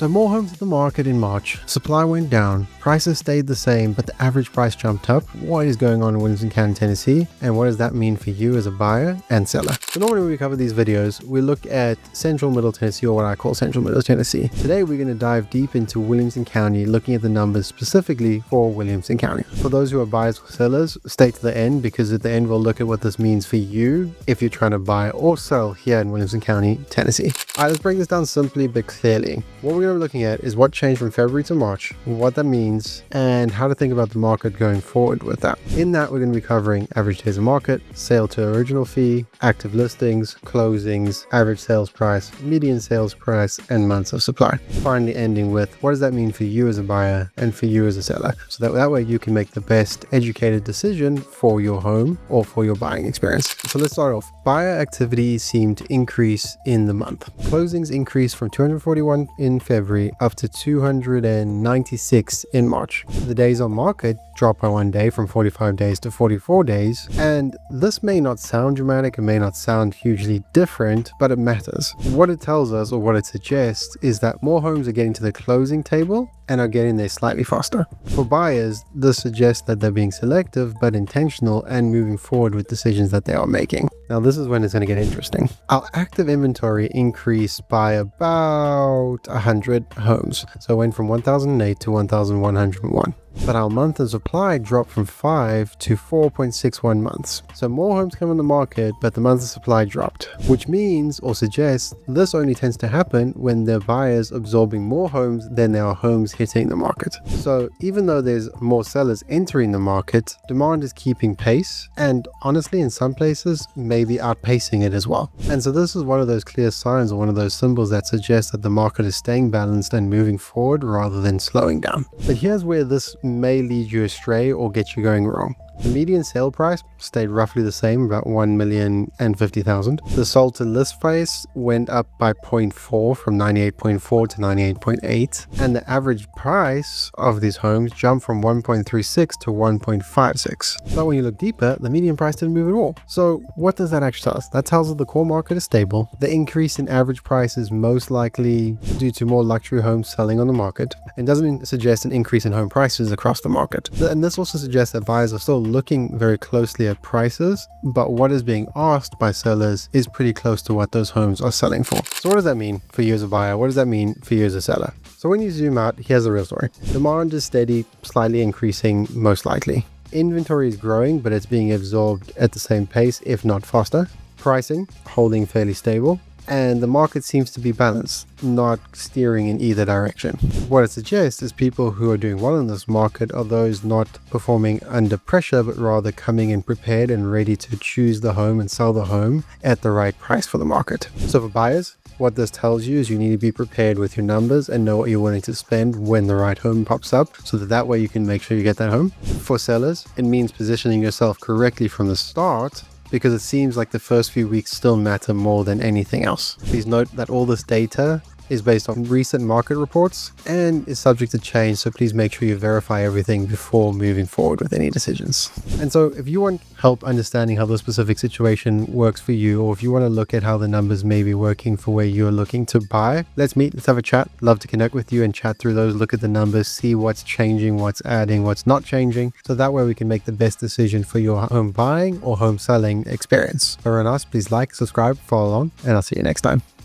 So more homes at the market in March, supply went down, prices stayed the same, but the average price jumped up. What is going on in Williamson County, Tennessee, and what does that mean for you as a buyer and seller? So normally when we cover these videos, we look at Central Middle Tennessee, or what I call Central Middle Tennessee. Today we're going to dive deep into Williamson County, looking at the numbers specifically for Williamson County. For those who are buyers or sellers, stay to the end, because at the end we'll look at what this means for you if you're trying to buy or sell here in Williamson County, Tennessee. All right, let's break this down simply but clearly. What we're going to be looking at is what changed from February to March, what that means, and how to think about the market going forward with that. In that, we're going to be covering average days of market, sale to original fee, active listings, closings, average sales price, median sales price, and months of supply. Finally ending with what does that mean for you as a buyer and for you as a seller, so that way you can make the best educated decision for your home or for your buying experience. So let's start off. Buyer activity seemed to increase in the month. Closings increased from 241 in February up to 296 in March. The days on market dropped by 1 day from 45 days to 44 days. And this may not sound dramatic, it may not sound hugely different, but it matters. What it tells us, or what it suggests, is that more homes are getting to the closing table and are getting there slightly faster. For buyers, this suggests that they're being selective but intentional and moving forward with decisions that they are making. Now this is when it's going to get interesting. Our active inventory increased by about 100 homes. So it went from 1,008 to 1,101. But our month of supply dropped from 5 to 4.61 months. So more homes come on the market, but the month of supply dropped, which means or suggests this only tends to happen when the buyers absorbing more homes than there are homes hitting the market. So even though there's more sellers entering the market, demand is keeping pace, and honestly in some places maybe outpacing it as well. And so this is one of those clear signs, or one of those symbols that suggests that the market is staying balanced and moving forward rather than slowing down. But here's where this may lead you astray or get you going wrong. The median sale price stayed roughly the same, about 1,050,000. The sold to list price went up by 0.4 from 98.4 to 98.8, and the average price of these homes jumped from 1.36 to 1.56. But when you look deeper, the median price didn't move at all. So what does that actually tell us? That tells us the core market is stable. The increase in average price is most likely due to more luxury homes selling on the market, and doesn't suggest an increase in home prices across the market. And this also suggests that buyers are still looking very closely at prices, but what is being asked by sellers is pretty close to what those homes are selling for. So what does that mean for you as a buyer? What does that mean for you as a seller? So when you zoom out, here's the real story. Demand is steady, slightly increasing most likely. Inventory is growing, but it's being absorbed at the same pace, if not faster. Pricing holding fairly stable. And the market seems to be balanced, not steering in either direction. What it suggests is people who are doing well in this market are those not performing under pressure, but rather coming in prepared and ready to choose the home and sell the home at the right price for the market. So for buyers, what this tells you is you need to be prepared with your numbers and know what you're willing to spend when the right home pops up, so that way you can make sure you get that home. For sellers, it means positioning yourself correctly from the start, because it seems like the first few weeks still matter more than anything else. Please note that all this data is based on recent market reports and is subject to change, so please make sure you verify everything before moving forward with any decisions. And so if you want help understanding how the specific situation works for you, or if you want to look at how the numbers may be working for where you're looking to buy, let's meet, let's have a chat. Love to connect with you and chat through those, look at the numbers, see what's changing, what's adding, what's not changing, so that way we can make the best decision for your home buying or home selling experience. For us, please like, subscribe, follow along, and I'll see you next time.